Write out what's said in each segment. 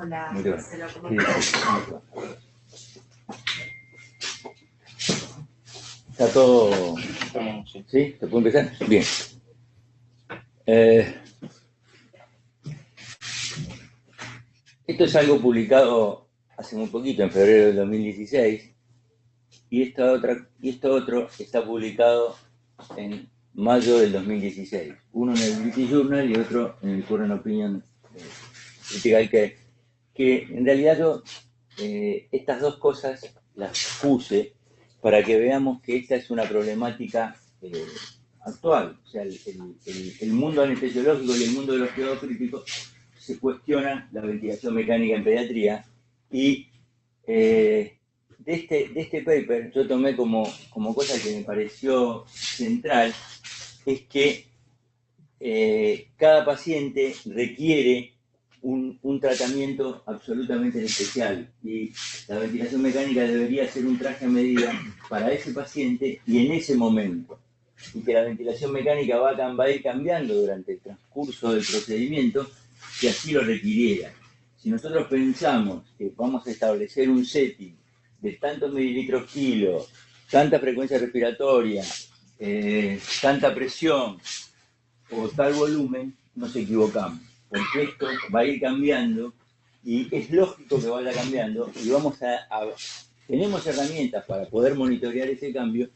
Hola, Muy bien. Marcelo, ¿cómo estás? ¿Está todo? ¿Sí? ¿Se puede empezar? Bien. Esto es algo publicado hace muy poquito, en febrero del 2016, y esto otro está publicado en mayo del 2016. Uno en el British Journal y otro en el Current Opinion Critical, que en realidad yo estas dos cosas las puse para que veamos que esta es una problemática actual. O sea, el mundo anestesiológico y el mundo de los cuidados críticos se cuestiona la ventilación mecánica en pediatría y de este paper yo tomé como cosa que me pareció central es que cada paciente requiere un tratamiento absolutamente especial y la ventilación mecánica debería ser un traje a medida para ese paciente y en ese momento. Y que la ventilación mecánica va a ir cambiando durante el transcurso del procedimiento si así lo requiriera. Si nosotros pensamos que vamos a establecer un setting de tantos mililitros kilo, tanta frecuencia respiratoria, tanta presión o tal volumen, nos equivocamos, porque esto va a ir cambiando y es lógico que vaya cambiando y tenemos herramientas para poder monitorear ese cambio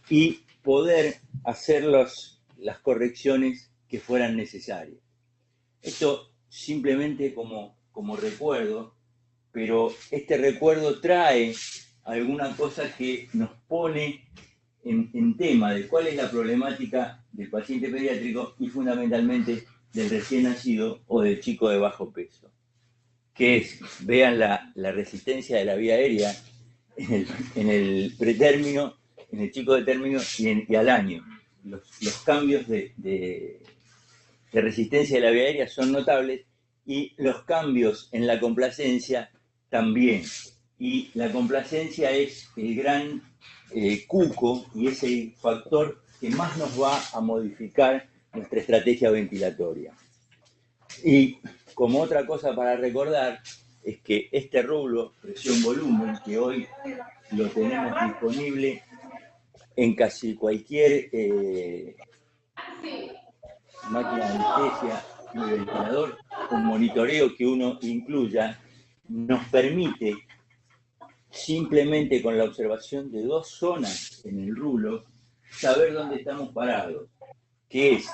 y poder hacer las correcciones que fueran necesarias. Esto simplemente como recuerdo, pero este recuerdo trae alguna cosa que nos pone en tema de cuál es la problemática del paciente pediátrico y fundamentalmente del recién nacido o del chico de bajo peso. Que es, vean la resistencia de la vía aérea en el pretérmino, en el chico de término y al año. Los cambios de resistencia de la vía aérea son notables y los cambios en la complacencia también. Y la complacencia es el gran cuco y es el factor que más nos va a modificar nuestra estrategia ventilatoria. Y como otra cosa para recordar es que este rublo presión-volumen, que hoy lo tenemos disponible en casi cualquier máquina de anestesia y ventilador, un monitoreo que uno incluya, nos permite simplemente con la observación de dos zonas en el rulo saber dónde estamos parados, que es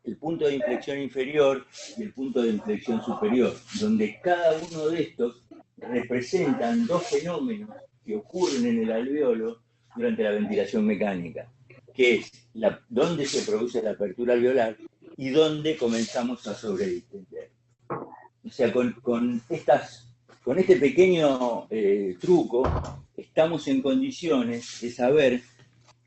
el punto de inflexión inferior y el punto de inflexión superior, donde cada uno de estos representan dos fenómenos que ocurren en el alveolo durante la ventilación mecánica, que es dónde se produce la apertura alveolar y dónde comenzamos a sobredistender. O sea, con este pequeño truco estamos en condiciones de saber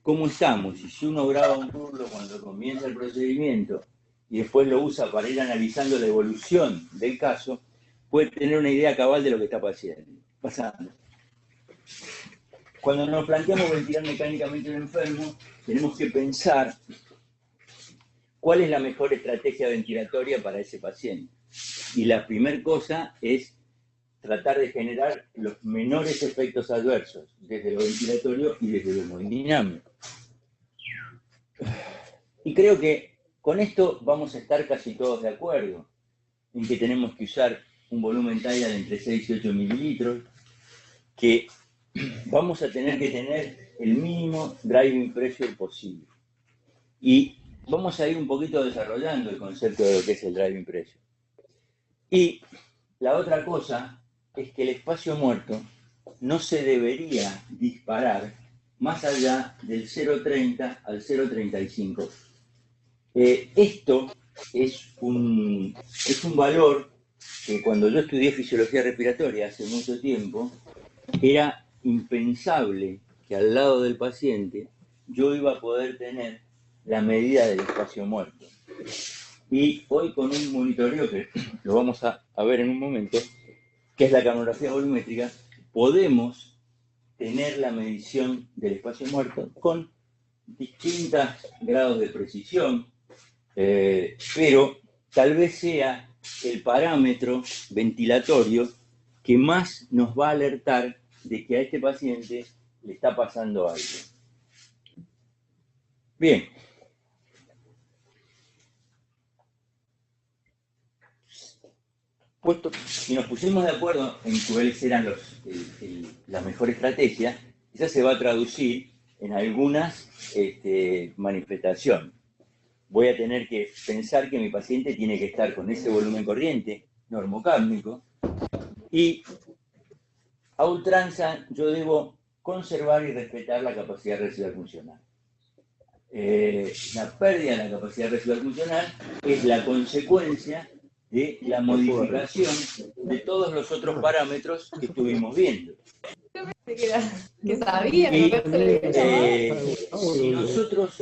cómo estamos. Y si uno graba un rulo cuando comienza el procedimiento y después lo usa para ir analizando la evolución del caso, puede tener una idea cabal de lo que está pasando. Cuando nos planteamos ventilar mecánicamente a un enfermo, tenemos que pensar cuál es la mejor estrategia ventilatoria para ese paciente. Y la primera cosa es tratar de generar los menores efectos adversos, desde lo ventilatorio y desde lo hemodinámico. Y creo que con esto vamos a estar casi todos de acuerdo, en que tenemos que usar un volumen talla de entre 6 y 8 mililitros, que vamos a tener que tener el mínimo driving pressure posible. Y vamos a ir un poquito desarrollando el concepto de lo que es el driving pressure. Y la otra cosa es que el espacio muerto no se debería disparar más allá del 0,30 al 0,35. Esto es un valor que cuando yo estudié fisiología respiratoria hace mucho tiempo, era impensable que al lado del paciente yo iba a poder tener la medida del espacio muerto. Y hoy con un monitoreo que lo vamos a ver en un momento, que es la capnografía volumétrica, podemos tener la medición del espacio muerto con distintos grados de precisión, pero tal vez sea el parámetro ventilatorio que más nos va a alertar de que a este paciente le está pasando algo. Bien. Si nos pusimos de acuerdo en cuáles eran la mejor estrategia, esa se va a traducir en algunas manifestaciones. Voy a tener que pensar que mi paciente tiene que estar con ese volumen corriente normocápnico y a ultranza yo debo conservar y respetar la capacidad residual funcional. La pérdida de la capacidad residual funcional es la consecuencia de la modificación de todos los otros parámetros que estuvimos viendo. Que sabía, si nosotros,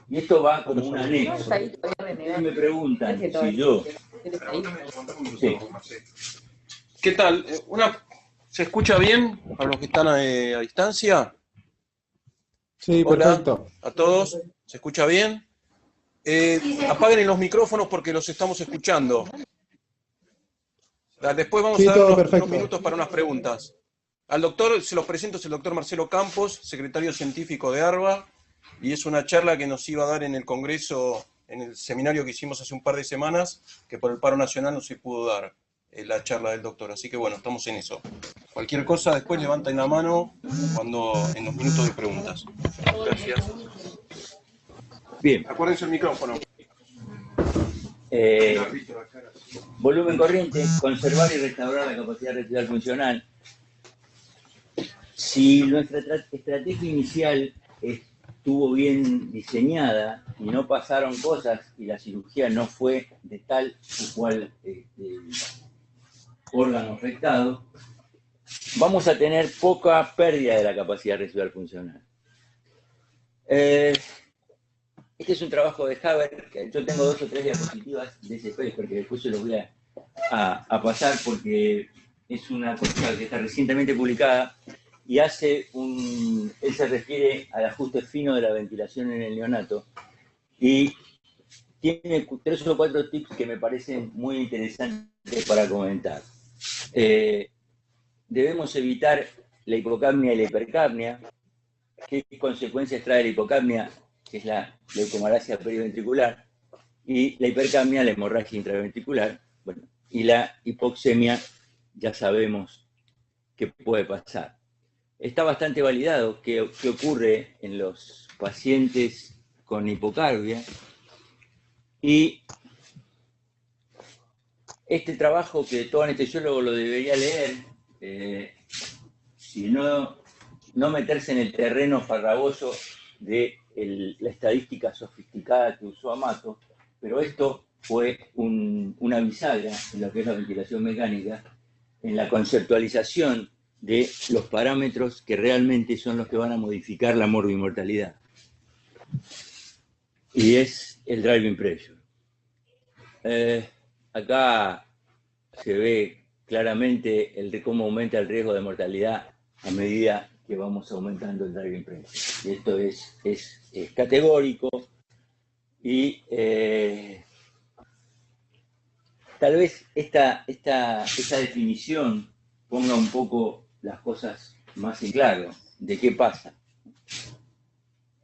y esto va como un anexo, me preguntan si yo... Sí. ¿Qué tal? ¿Se escucha bien a los que están a distancia? Sí, Hola, perfecto. a todos. ¿Se escucha bien? Apaguen los micrófonos porque los estamos escuchando. Después vamos a dar unos minutos para unas preguntas. Al doctor, se los presento, es el doctor Marcelo Campos, secretario científico de ARBA, y es una charla que nos iba a dar en el Congreso, en el seminario que hicimos hace un par de semanas, que por el paro nacional no se pudo dar la charla del doctor. Así que bueno, estamos en eso. Cualquier cosa, después levanten la mano en los minutos de preguntas. Gracias. Bien. Acuérdense el micrófono. Volumen corriente, conservar y restaurar la capacidad residual funcional. Si nuestra estrategia inicial estuvo bien diseñada y no pasaron cosas y la cirugía no fue de tal o cual órgano afectado, vamos a tener poca pérdida de la capacidad residual funcional. Este es un trabajo de Haber, que yo tengo 2 o 3 diapositivas de ese paper que después se los voy a pasar porque es una cosa que está recientemente publicada y él se refiere al ajuste fino de la ventilación en el neonato y tiene 3 o 4 tips que me parecen muy interesantes para comentar. Debemos evitar la hipocapnia y la hipercapnia. ¿Qué consecuencias trae la hipocapnia? Que es la leucomalacia periventricular, y la hipercapnia, la hemorragia intraventricular, bueno, y la hipoxemia, ya sabemos qué puede pasar. Está bastante validado qué ocurre en los pacientes con hipocarbia, y este trabajo que todo anestesiólogo lo debería leer, si no meterse en el terreno farragoso de la estadística sofisticada que usó Amato, pero esto fue una bisagra en lo que es la ventilación mecánica, en la conceptualización de los parámetros que realmente son los que van a modificar la morbimortalidad. Y es el driving pressure. Acá se ve claramente cómo aumenta el riesgo de mortalidad a medida que vamos aumentando el driving pressure. Y esto es categórico y tal vez esta definición ponga un poco las cosas más en claro de qué pasa.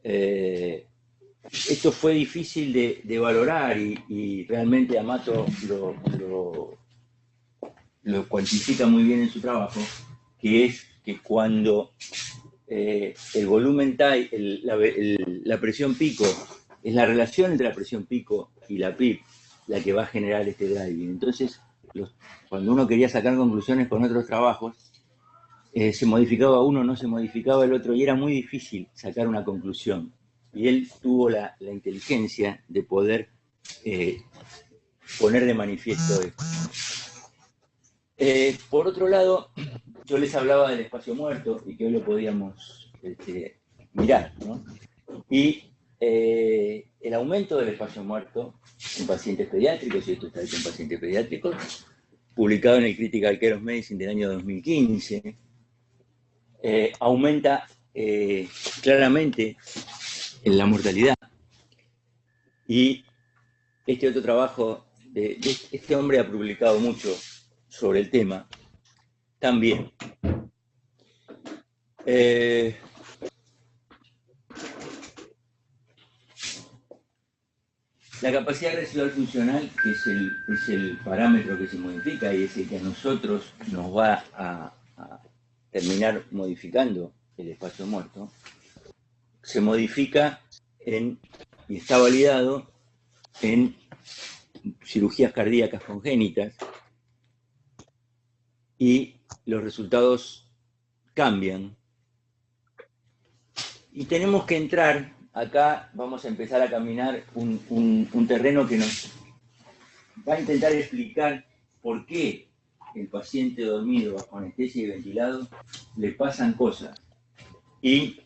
Esto fue difícil de valorar y realmente Amato lo cuantifica muy bien en su trabajo, que es que cuando el volumen TAI, la presión pico, es la relación entre la presión pico y la PIP la que va a generar este driving. Entonces, cuando uno quería sacar conclusiones con otros trabajos, se modificaba uno, no se modificaba el otro, y era muy difícil sacar una conclusión. Y él tuvo la inteligencia de poder poner de manifiesto esto. Por otro lado, yo les hablaba del espacio muerto y que hoy lo podíamos mirar, ¿no? Y el aumento del espacio muerto en pacientes pediátricos, y esto está hecho en pacientes pediátricos, publicado en el Critical Care of Medicine del año 2015, aumenta claramente en la mortalidad. Y este otro trabajo este hombre ha publicado mucho sobre el tema también. La capacidad residual funcional, que es el parámetro que se modifica y es el que a nosotros nos va a terminar modificando el espacio muerto, se modifica y está validado en cirugías cardíacas congénitas y los resultados cambian. Y tenemos que entrar, acá vamos a empezar a caminar un terreno que nos va a intentar explicar por qué el paciente dormido bajo anestesia y ventilado le pasan cosas. Y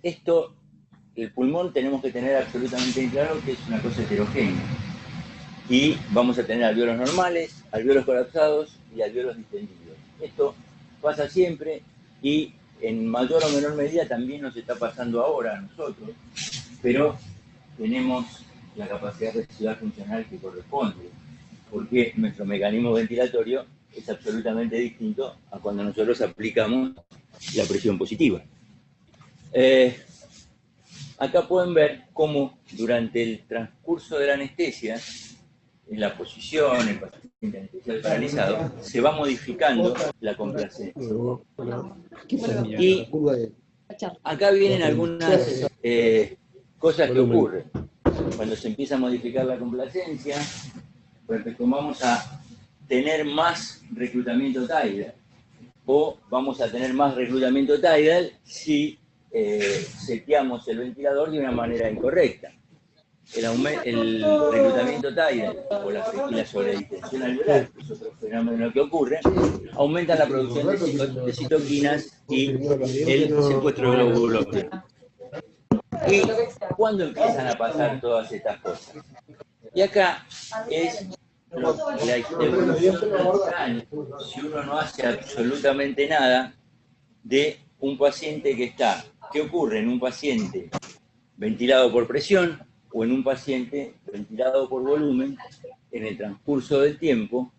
esto, el pulmón tenemos que tener absolutamente claro que es una cosa heterogénea. Y vamos a tener alveolos normales, alveolos colapsados y alveolos distendidos. Esto pasa siempre y en mayor o menor medida también nos está pasando ahora a nosotros, pero tenemos la capacidad residual funcional que corresponde, porque nuestro mecanismo ventilatorio es absolutamente distinto a cuando nosotros aplicamos la presión positiva. Acá pueden ver cómo durante el transcurso de la anestesia, en la posición, el paciente anestesiado paralizado, se va modificando la complacencia. Y acá vienen algunas cosas que ocurren. Cuando se empieza a modificar la complacencia, pues vamos a tener más reclutamiento tidal, o vamos a tener más reclutamiento tidal si seteamos el ventilador de una manera incorrecta. El reclutamiento tidal o la sobredistensión alveolar, que es otro fenómeno que ocurre, aumenta la producción de citoquinas y el secuestro de glóbulos blancos. ¿Y cuándo empiezan a pasar todas estas cosas? Y acá es la evolución natural, si uno no hace absolutamente nada, de un paciente que está. ¿Qué ocurre en un paciente ventilado por presión o en un paciente ventilado por volumen en el transcurso del tiempo,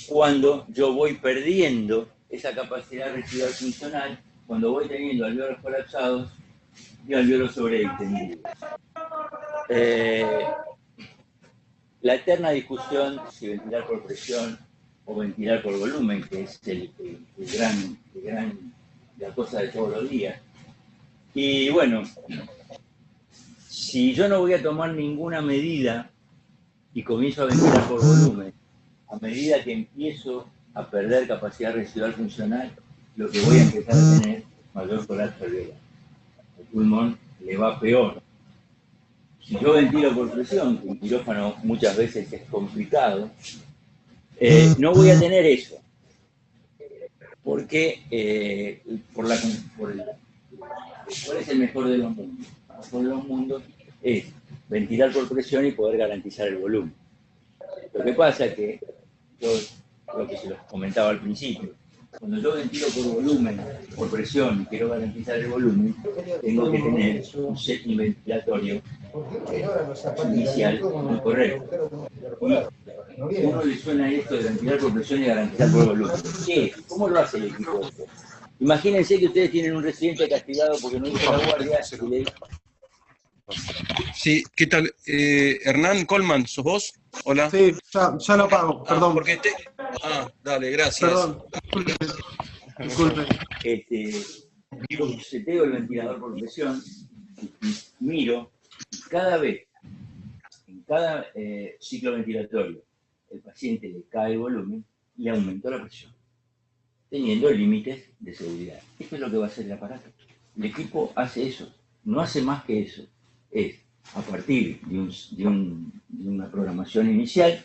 cuando yo voy perdiendo esa capacidad residual funcional, cuando voy teniendo alveolos colapsados y alveolos sobredistendidos? La eterna discusión si ventilar por presión o ventilar por volumen, que es la cosa de todos los días. Y bueno, si yo no voy a tomar ninguna medida y comienzo a ventilar por volumen, a medida que empiezo a perder capacidad residual funcional, lo que voy a empezar a tener mayor colapso alveolar. El pulmón le va peor. Si yo ventilo por presión, que en quirófano muchas veces es complicado, no voy a tener eso. Porque ¿cuál es el mejor de los mundos? El mejor de los mundos es ventilar por presión y poder garantizar el volumen. Lo que pasa es que yo, lo que se los comentaba al principio, cuando yo ventilo por volumen, por presión y quiero garantizar el volumen, tengo que tener un setting ventilatorio inicial muy correcto. Y a uno le suena esto de ventilar por presión y garantizar por volumen. ¿Qué? ¿Cómo lo hace el equipo? Imagínense que ustedes tienen un residente castigado porque no hizo la guardia y le... Sí, ¿qué tal? Hernán Colman, ¿sos vos? Hola. Sí, ya lo pago, perdón. Dale, gracias. Perdón, disculpe. Digo, seteo el ventilador por presión y miro cada vez, en cada ciclo ventilatorio, el paciente le cae el volumen y le aumentó la presión, teniendo límites de seguridad. Esto es lo que va a hacer el aparato. El equipo hace eso, no hace más que eso. Es a partir de una programación inicial,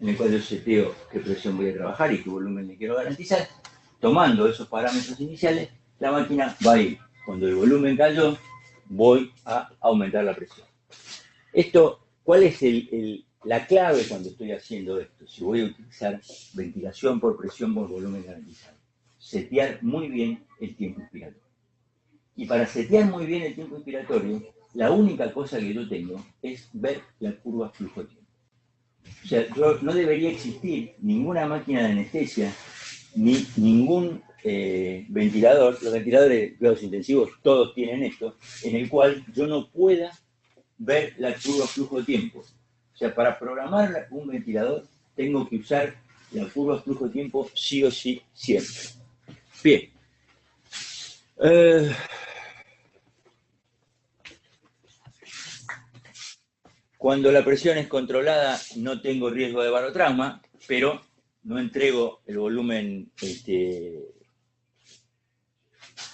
en el cual yo seteo qué presión voy a trabajar y qué volumen le quiero garantizar. Tomando esos parámetros iniciales, la máquina va a ir. Cuando el volumen cayó, voy a aumentar la presión. Esto, ¿cuál es la clave cuando estoy haciendo esto? Si voy a utilizar ventilación por presión por volumen garantizado. Setear muy bien el tiempo inspiratorio. Y para setear muy bien el tiempo inspiratorio, la única cosa que yo tengo es ver la curva flujo-tiempo. O sea, no debería existir ninguna máquina de anestesia, ni ningún ventilador. Los ventiladores de cuidados intensivos todos tienen esto, en el cual yo no pueda ver la curva flujo-tiempo. O sea, para programar un ventilador tengo que usar la curva flujo-tiempo sí o sí siempre. Bien. Cuando la presión es controlada no tengo riesgo de barotrauma, pero no entrego el volumen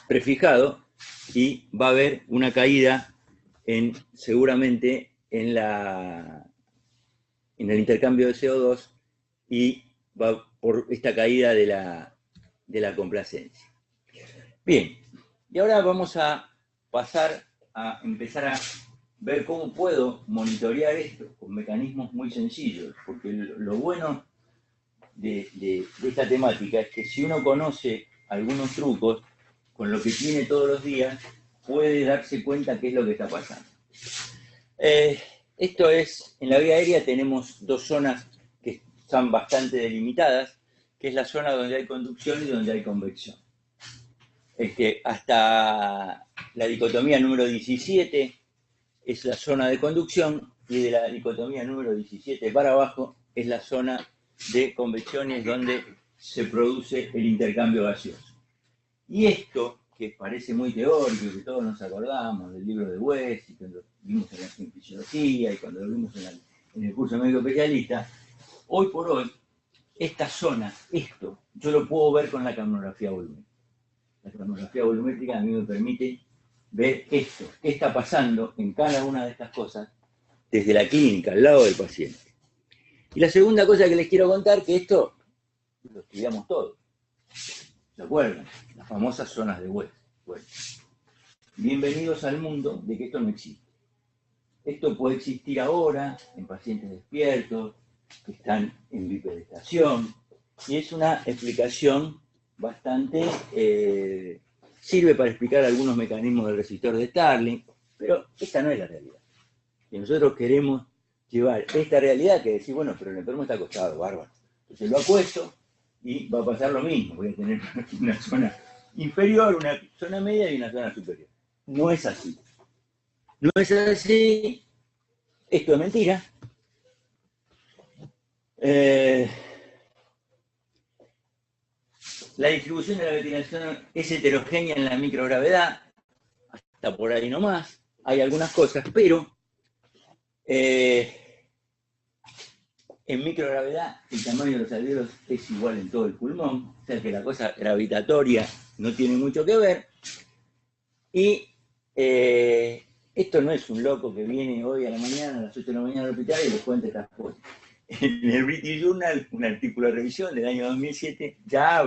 prefijado y va a haber una caída seguramente en el intercambio de CO2 y va por esta caída de la complacencia. Bien, y ahora vamos a pasar a empezar a ver cómo puedo monitorear esto con mecanismos muy sencillos, porque lo bueno de esta temática es que si uno conoce algunos trucos, con lo que tiene todos los días, puede darse cuenta qué es lo que está pasando. Esto es, en la vía aérea tenemos dos zonas que están bastante delimitadas, que es la zona donde hay conducción y donde hay convección. Hasta la dicotomía número 17 es la zona de conducción y de la dicotomía número 17 para abajo es la zona de convección y es donde se produce el intercambio gaseoso. Y esto, que parece muy teórico, que todos nos acordamos del libro de West, y cuando vimos en fisiología y cuando lo vimos en el curso médico especialista, hoy por hoy, esta zona, esto, yo lo puedo ver con la capnografía volumétrica. La capnografía volumétrica a mí me permite ver esto, qué está pasando en cada una de estas cosas desde la clínica, al lado del paciente. Y la segunda cosa que les quiero contar, que esto lo estudiamos todos. ¿Se acuerdan? Las famosas zonas de West. Bueno, bienvenidos al mundo de que esto no existe. Esto puede existir ahora en pacientes despiertos, que están en bipedestación, y es una explicación bastante... sirve para explicar algunos mecanismos del resistor de Starling, pero esta no es la realidad. Y nosotros queremos llevar esta realidad que decir, bueno, pero el enfermo está acostado, bárbaro. Entonces lo acuesto y va a pasar lo mismo. Voy a tener una zona inferior, una zona media y una zona superior. No es así. No es así. Esto es mentira. La distribución de la ventilación es heterogénea en la microgravedad, hasta por ahí nomás. Hay algunas cosas, pero en microgravedad el tamaño de los alveolos es igual en todo el pulmón, o sea que la cosa gravitatoria no tiene mucho que ver. Y esto no es un loco que viene hoy a la mañana, a las 8 de la mañana al hospital y les cuenta estas cosas. En el British Journal, un artículo de revisión del año 2007, ya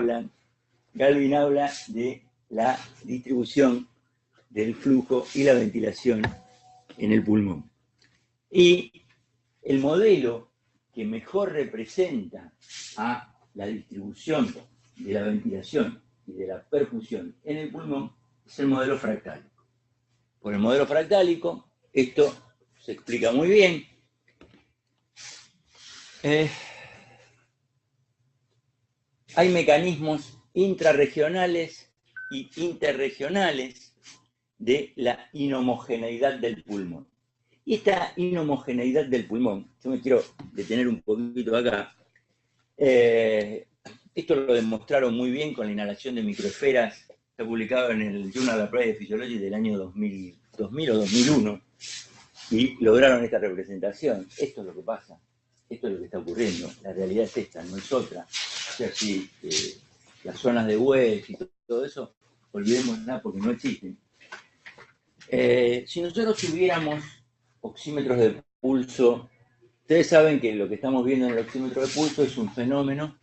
Galvin habla de la distribución del flujo y la ventilación en el pulmón. Y el modelo que mejor representa a la distribución de la ventilación y de la perfusión en el pulmón es el modelo fractálico. Por el modelo fractálico, esto se explica muy bien. Hay mecanismos intrarregionales y interregionales de la inhomogeneidad del pulmón. Y esta inhomogeneidad del pulmón, yo me quiero detener un poquito acá, esto lo demostraron muy bien con la inhalación de microesferas, está publicado en el Journal of Applied Physiology del año 2000 o 2001, y lograron esta representación. Esto es lo que pasa, esto es lo que está ocurriendo, la realidad es esta, no es otra. O sea, si las zonas de West y todo eso, olvidemos nada porque no existen. Si nosotros tuviéramos oxímetros de pulso, ustedes saben que lo que estamos viendo en el oxímetro de pulso es un fenómeno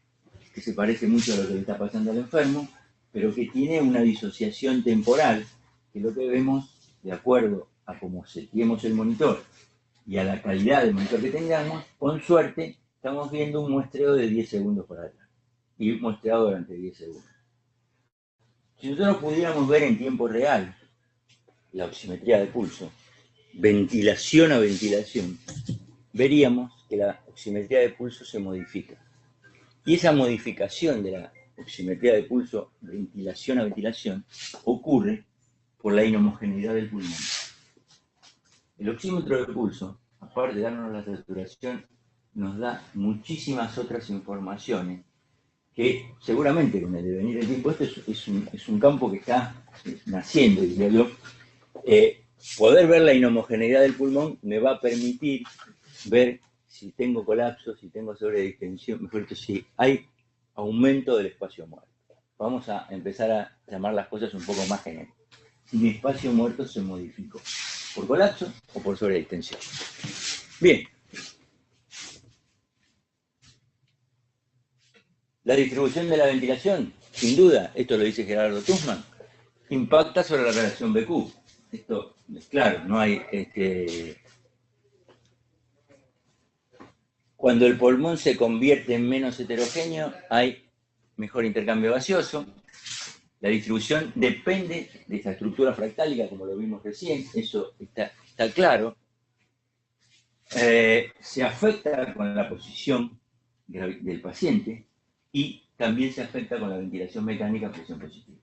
que se parece mucho a lo que le está pasando al enfermo, pero que tiene una disociación temporal, que lo que vemos, de acuerdo a cómo seteemos el monitor y a la calidad del monitor que tengamos, con suerte estamos viendo un muestreo de 10 segundos por atrás y muestreado durante 10 segundos. Si nosotros pudiéramos ver en tiempo real la oximetría de pulso, ventilación a ventilación, veríamos que que la oximetría de pulso se modifica. Y esa modificación de la oximetría de pulso, ventilación a ventilación, ocurre por la inhomogeneidad del pulmón. El oxímetro de pulso, aparte de darnos la saturación, nos da muchísimas otras informaciones que seguramente con el devenir del tiempo, esto es un campo que está naciendo, diría yo. Poder ver la inhomogeneidad del pulmón me va a permitir ver si tengo colapso, si tengo sobredistensión, mejor dicho, si hay aumento del espacio muerto. Vamos a empezar a llamar las cosas un poco más genéricas. Si mi espacio muerto se modificó, ¿por colapso o por sobredistensión? Bien. La distribución de la ventilación, sin duda, esto lo dice Gerardo Tussmann, impacta sobre la relación BQ. Esto es claro, no hay... Cuando el pulmón se convierte en menos heterogéneo, hay mejor intercambio gaseoso. La distribución depende de esta estructura fractálica, como lo vimos recién, eso está claro. Se afecta con la posición del paciente y también se afecta con la ventilación mecánica a presión positiva.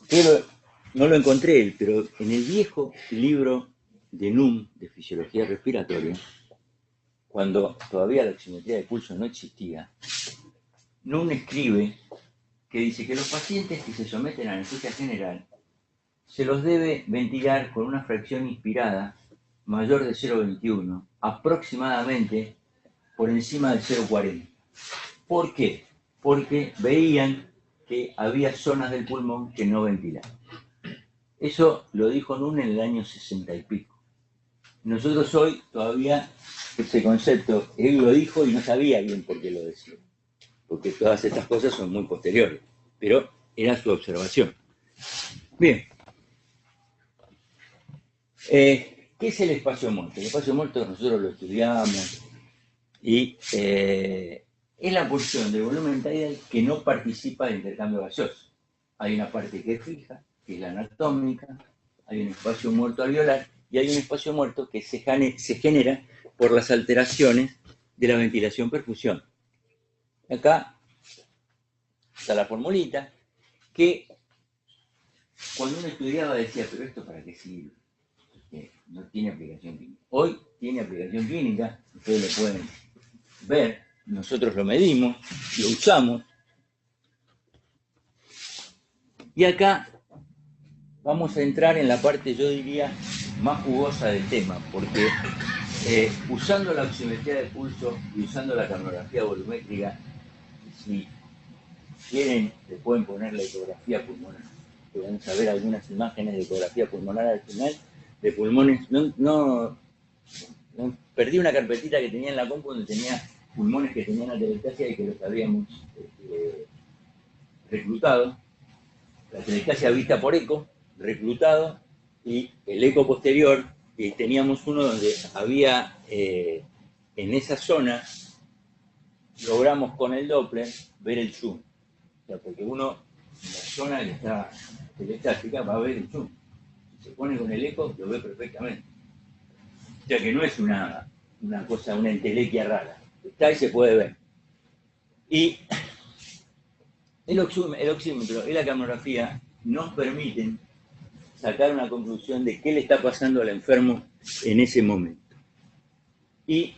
Pero no lo encontré, pero en el viejo libro de NUM, de fisiología respiratoria, cuando todavía la oximetría de pulso no existía, NUM escribe que dice que los pacientes que se someten a anestesia general se los debe ventilar con una fracción inspirada mayor de 0,21, aproximadamente por encima de 0,40. ¿Por qué? Porque veían que había zonas del pulmón que no ventilaban. Eso lo dijo NUM en el año 60 y pico. Nosotros hoy todavía ese concepto, él lo dijo y no sabía bien por qué lo decía, porque todas estas cosas son muy posteriores, pero era su observación. Bien. ¿Qué es el espacio muerto? El espacio muerto nosotros lo estudiamos y es la porción del volumen tidal que no participa del intercambio gaseoso. Hay una parte que es fija, que es la anatómica, hay un espacio muerto alveolar y hay un espacio muerto que se genera por las alteraciones de la ventilación-perfusión. Acá está la formulita que cuando uno estudiaba decía, pero ¿esto para qué sirve? Porque no tiene aplicación clínica. Hoy tiene aplicación clínica, ustedes lo pueden ver, nosotros lo medimos, lo usamos. Y acá vamos a entrar en la parte, yo diría, más jugosa del tema, porque usando la oximetría de pulso y usando la capnografía volumétrica, si quieren, le pueden poner la ecografía pulmonar. Pueden saber algunas imágenes de ecografía pulmonar al final, de pulmones. No, perdí una carpetita que tenía en la compu donde tenía pulmones que tenían atelectasia y que los habíamos reclutado. La atelectasia vista por eco, reclutado, y el eco posterior, teníamos uno donde había, en esa zona, logramos con el Doppler ver el zoom. O sea, porque uno, en la zona que está telestática, va a ver el zoom. Si se pone con el eco, lo ve perfectamente. O sea que no es una cosa, una entelequia rara. Está y se puede ver. Y el oxímetro y la capnografía nos permiten sacar una conclusión de qué le está pasando al enfermo en ese momento. Y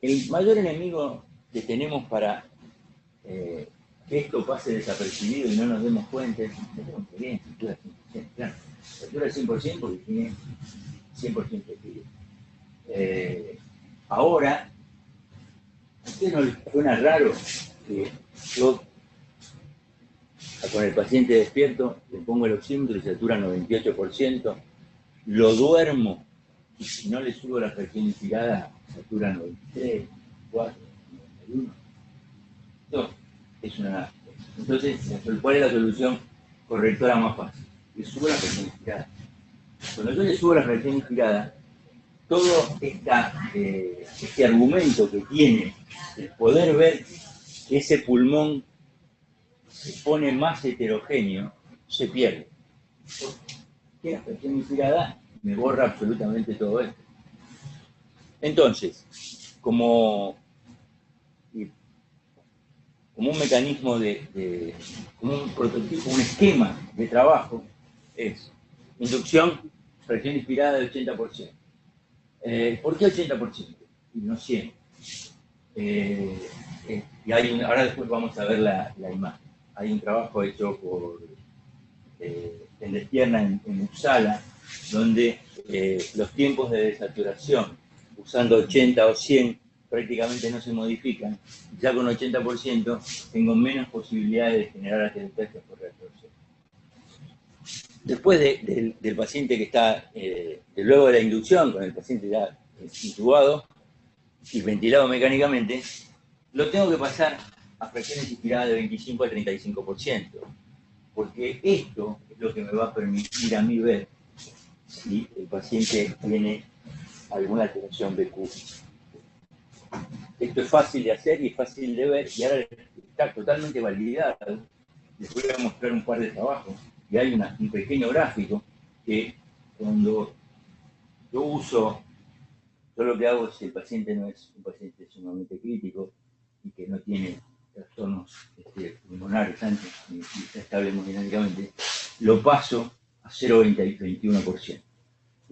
el mayor enemigo que tenemos para que esto pase desapercibido y no nos demos cuenta es la estructura 100%. Claro, la estructura 100% porque tiene 100% equilibrio. Ahora, ¿a usted no le suena raro que yo con el paciente despierto le pongo el oxímetro y satura 98%, lo duermo y si no le subo la fracción inspirada satura 93, 4, 91? No, es una... Entonces, ¿cuál es la solución correctora más fácil? Le subo la fracción inspirada. Cuando yo le subo la fracción inspirada, todo este argumento que tiene el poder ver que ese pulmón se pone más heterogéneo, se pierde. Porque la fracción inspirada me borra absolutamente todo esto. Entonces, como un mecanismo como un prototipo, un esquema de trabajo, es inducción, fracción inspirada del 80%. ¿Por qué 80%? Y no 100%. Y ahora después vamos a ver la imagen. Hay un trabajo hecho por en Destierna, en Uppsala, donde los tiempos de desaturación, usando 80 o 100, prácticamente no se modifican. Ya con 80% tengo menos posibilidades de generar atelectasia por reabsorción. Después del paciente que está, luego de la inducción, con el paciente ya intubado y ventilado mecánicamente, lo tengo que pasar a fracciones inspiradas de 25 al 35%, porque esto es lo que me va a permitir a mí ver si el paciente tiene alguna alteración BQ. Esto es fácil de hacer y es fácil de ver, y ahora está totalmente validado. Les voy a mostrar un par de trabajos, y hay un pequeño gráfico que cuando yo lo que hago, si el paciente no es un paciente sumamente crítico y que no tiene trastornos pulmonares antes y está estable hemodinámicamente, lo paso a 0,21%.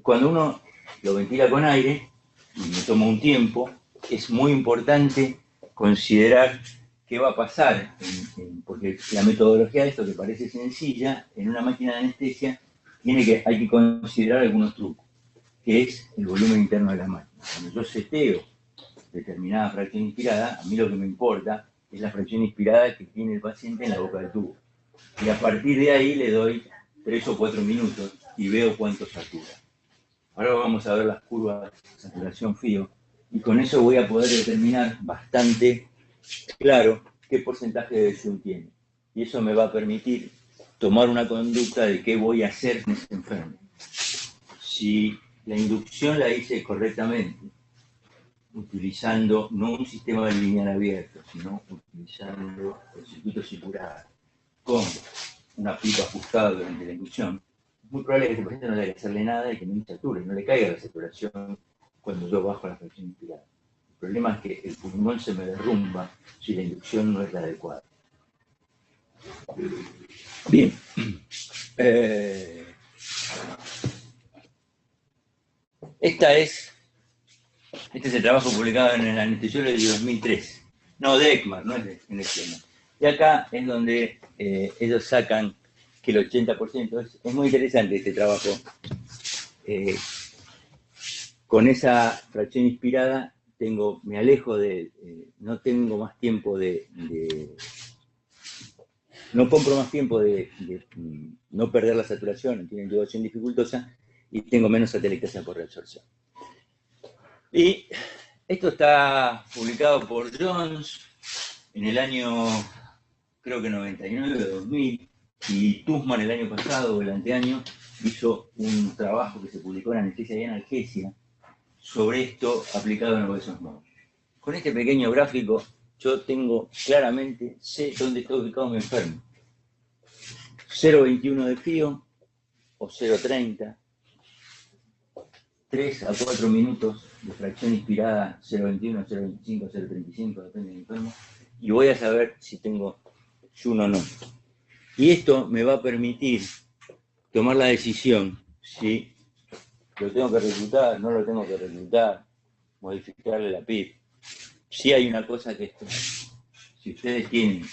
Cuando uno lo ventila con aire y me toma un tiempo, es muy importante considerar qué va a pasar, porque la metodología de esto, que parece sencilla, en una máquina de anestesia hay que considerar algunos trucos, que es el volumen interno de la máquina. Cuando yo seteo determinada fracción inspirada, a mí lo que me importa es la fracción inspirada que tiene el paciente en la boca del tubo. Y a partir de ahí le doy 3 o 4 minutos y veo cuánto satura. Ahora vamos a ver las curvas de saturación FIO, y con eso voy a poder determinar bastante claro qué porcentaje de Jun tiene. Y eso me va a permitir tomar una conducta de qué voy a hacer con este enfermo. Si la inducción la hice correctamente, utilizando no un sistema de lineal abierto, sino utilizando el circuito circular con una pipa ajustada durante la inducción, es muy probable que a este paciente no le haya que hacerle nada y que no le sature, no le caiga la saturación cuando yo bajo la fracción inspirada. El problema es que el pulmón se me derrumba si la inducción no es la adecuada. Bien. Este es el trabajo publicado en el Anestesiología de 2003. No, de ECMAR, no es en esquema. Y acá es donde ellos sacan que el 80%, es muy interesante este trabajo. Con esa fracción inspirada me alejo no tengo más tiempo no compro más tiempo de no perder la saturación, tiene intubación dificultosa, y tengo menos atelectasia por reabsorción. Y esto está publicado por Jones en el año, creo que 99 o 2000, y Tussman el año pasado o el anteaño hizo un trabajo que se publicó en Anestesia y Analgesia sobre esto aplicado en obesos morbos. Con este pequeño gráfico yo claramente sé dónde está ubicado mi enfermo. 0,21 de FIO o 0,30, 3 a 4 minutos de fracción inspirada, 0,21, 0,25, 0,35, depende del enfermo, y voy a saber si tengo Jun o no. Y esto me va a permitir tomar la decisión si lo tengo que reclutar, no lo tengo que reclutar, modificarle la PIP. Sí hay una cosa que esto, si ustedes tienen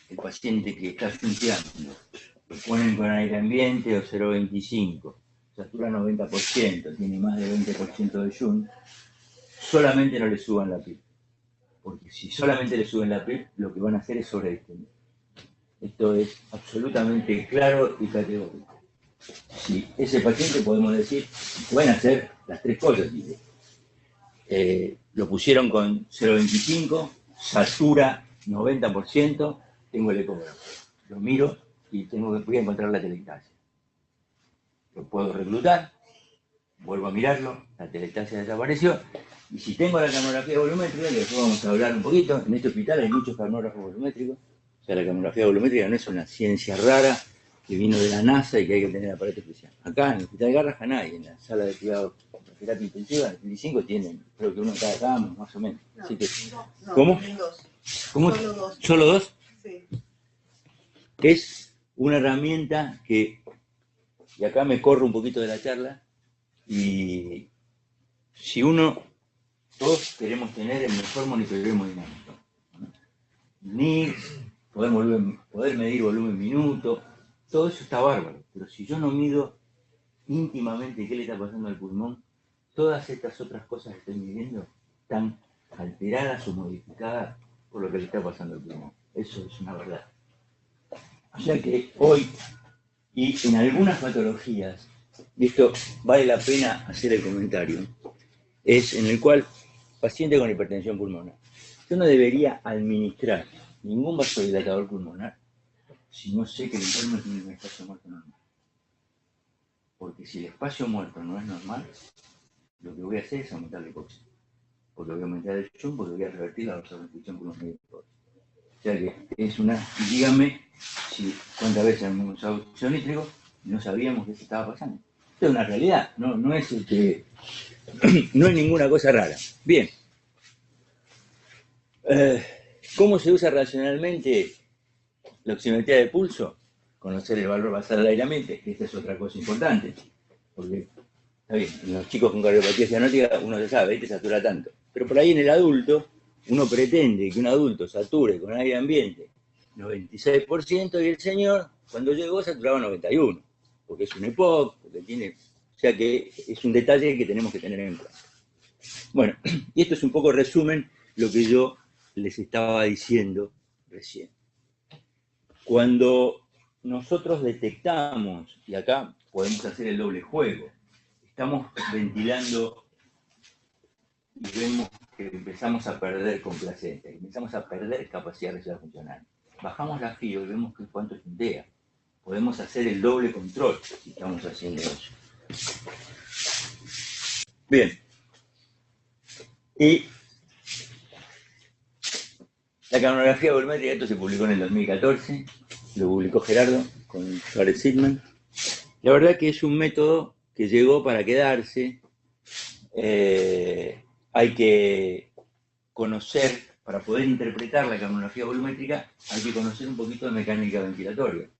el paciente que está junteando, lo ponen con aire ambiente o 0,25, satura 90%, tiene más de 20% de Jun, solamente no le suban la PIP. Porque si solamente le suben la PIP, lo que van a hacer es sobredistender. Esto es absolutamente claro y categórico. Si ese paciente, podemos decir, pueden hacer las tres cosas. Lo pusieron con 0,25, satura 90%, tengo el ecógrafo. Lo miro y voy a encontrar la atelectasia. Lo puedo reclutar, vuelvo a mirarlo, la atelectasia desapareció. Y si tengo la camografía volumétrica, que después vamos a hablar un poquito, en este hospital hay muchos camógrafos volumétricos. O sea, la camografía volumétrica no es una ciencia rara, que vino de la NASA y que hay que tener aparato especial. Acá en el Hospital Garrahan hay, en la sala de cuidado de terapia intensiva, en el 25 tienen, creo que uno en cada cama, más o menos. No, Así que, no, ¿cómo? tienen dos. ¿Cómo? Solo dos. ¿Solo dos? Sí. Es una herramienta que, y acá me corro un poquito de la charla, y si todos queremos tener el mejor monitoreo hemodinámico, ¿no? Ni poder medir volumen minuto, todo eso está bárbaro, pero si yo no mido íntimamente qué le está pasando al pulmón, todas estas otras cosas que estoy midiendo están alteradas o modificadas por lo que le está pasando al pulmón. Eso es una verdad. O sea que hoy, y en algunas patologías, y esto vale la pena hacer el comentario, es en el cual paciente con hipertensión pulmonar, yo no debería administrar ningún vasodilatador pulmonar si no sé que el enfermo tiene un espacio muerto normal. Porque si el espacio muerto no es normal, lo que voy a hacer es aumentar la hipoxia. Porque voy a aumentar el shock, porque voy a revertir la vasoconstricción pulmonar. O sea que es una... Díganme si cuántas veces hemos usado oxígeno y no sabíamos que eso estaba pasando. Esto es una realidad, no es no es ninguna cosa rara. Bien. ¿Cómo se usa racionalmente la oximetría de pulso? Conocer el valor basal del aislamiento, que esta es otra cosa importante. Porque, está bien, en los chicos con cardiopatía cianótica uno se sabe, te satura tanto. Pero por ahí en el adulto, uno pretende que un adulto sature con aire ambiente 96% y el señor, cuando llegó, saturaba 91%. Porque es un EPOC, porque tiene... O sea que es un detalle que tenemos que tener en cuenta. Bueno, y esto es un poco resumen lo que yo les estaba diciendo recién. Cuando nosotros detectamos, y acá podemos hacer el doble juego, estamos ventilando y vemos que empezamos a perder complacencia, empezamos a perder capacidad respiratoria funcional. Bajamos la FIO y vemos que cuánto puntea. Podemos hacer el doble control si estamos haciendo eso. Bien. Y la capnografía volumétrica, esto se publicó en el 2014, lo publicó Gerardo con Jared Sidman. La verdad que es un método que llegó para quedarse. Hay que conocer, para poder interpretar la capnografía volumétrica, hay que conocer un poquito de mecánica ventilatoria.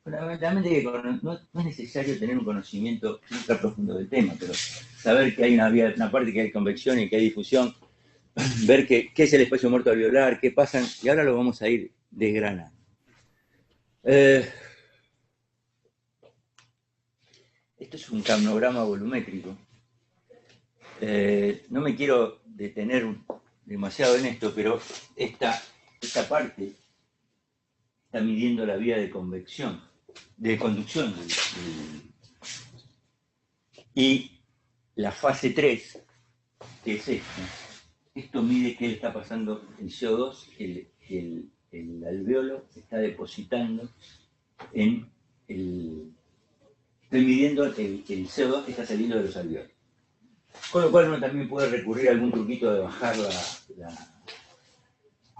Fundamentalmente no es necesario tener un conocimiento ultra profundo del tema, pero saber que hay una parte que hay convección y que hay difusión, ver qué es el espacio muerto alveolar, qué pasan, y ahora lo vamos a ir desgranando. Esto es un capnograma volumétrico. No me quiero detener demasiado en esto, pero esta parte está midiendo la vía de convección, de conducción. Y la fase 3, que es esta, esto mide qué le está pasando el CO2, el alveolo está depositando en el... Estoy midiendo el CO2 que está saliendo de los alveolos. Con lo cual uno también puede recurrir a algún truquito de bajar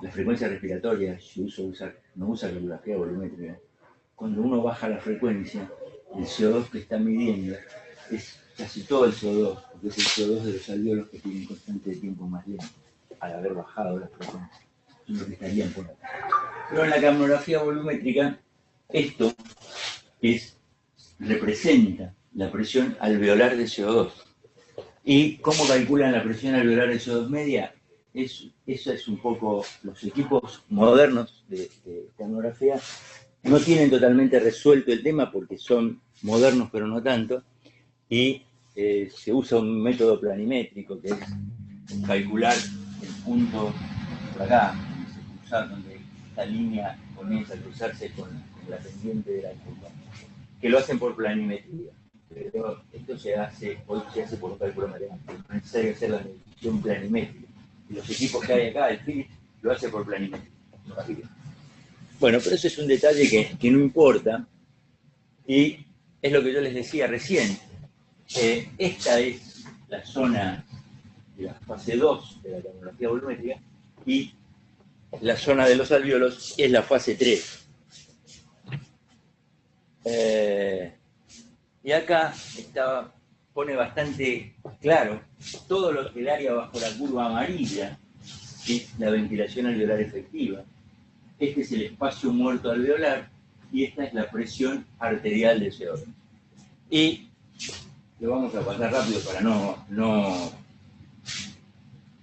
la frecuencia respiratoria, si no usa radiografía volumétrica. Cuando uno baja la frecuencia, el CO2 que está midiendo es casi todo el CO2, porque es el CO2 de los alveolos que tienen constante de tiempo más lento, al haber bajado la frecuencia. Es lo que estarían por acá. Pero en la capnografía volumétrica, esto representa la presión alveolar de CO2. ¿Y cómo calculan la presión alveolar de CO2 media? Eso es un poco, los equipos modernos de capnografía no tienen totalmente resuelto el tema porque son modernos pero no tanto, y se usa un método planimétrico que es calcular el punto por acá, donde esta línea comienza a cruzarse con la pendiente de la curva, que lo hacen por planimetría. Pero esto hoy se hace por un cálculo matemático, no es necesario hacer la medición planimétrica. Y los equipos que hay acá, el Philips, lo hace por planimetría. Bueno, pero eso es un detalle que no importa, y es lo que yo les decía recién. Esta es la zona de la fase 2 de la capnografía volumétrica, y la zona de los alveolos es la fase 3. Y acá pone bastante claro todo el área bajo la curva amarilla, que es la ventilación alveolar efectiva. Este es el espacio muerto alveolar y esta es la presión arterial del CO2. Y lo vamos a pasar rápido para no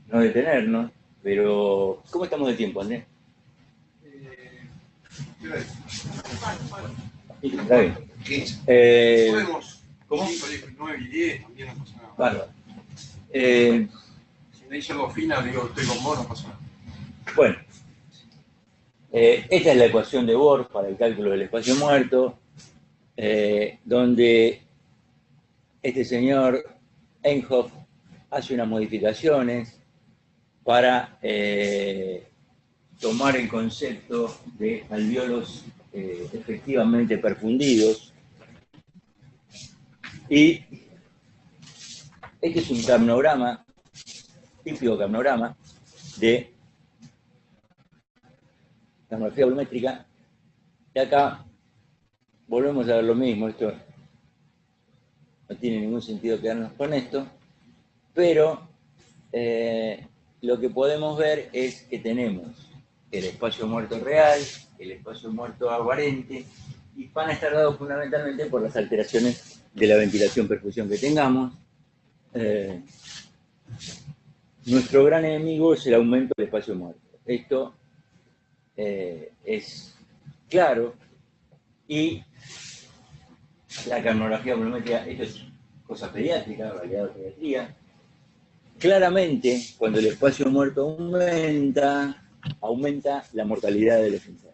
detenernos, pero ¿cómo estamos de tiempo, Andrés? Está bien. 15. Podemos. ¿Cómo? 5, 9 y 10 también no pasa nada. Bárbaro. Si me dice algo fina, digo, estoy con vos, no pasa nada. Bueno, esta es la ecuación de Bohr para el cálculo del espacio muerto, donde este señor Einthoff hace unas modificaciones para tomar el concepto de alvéolos efectivamente perfundidos. Y este es un capnograma, típico capnograma de capnografía volumétrica. Y acá volvemos a ver lo mismo. Esto no tiene ningún sentido quedarnos con esto, pero lo que podemos ver es que tenemos el espacio muerto real, el espacio muerto aparente, y van a estar dados fundamentalmente por las alteraciones de la ventilación-perfusión que tengamos. Nuestro gran enemigo es el aumento del espacio muerto. Esto es claro, y la capnografía volumétrica, esto es cosa pediátrica, realidad de pediatría. Claramente, cuando el espacio muerto aumenta la mortalidad del enfermo.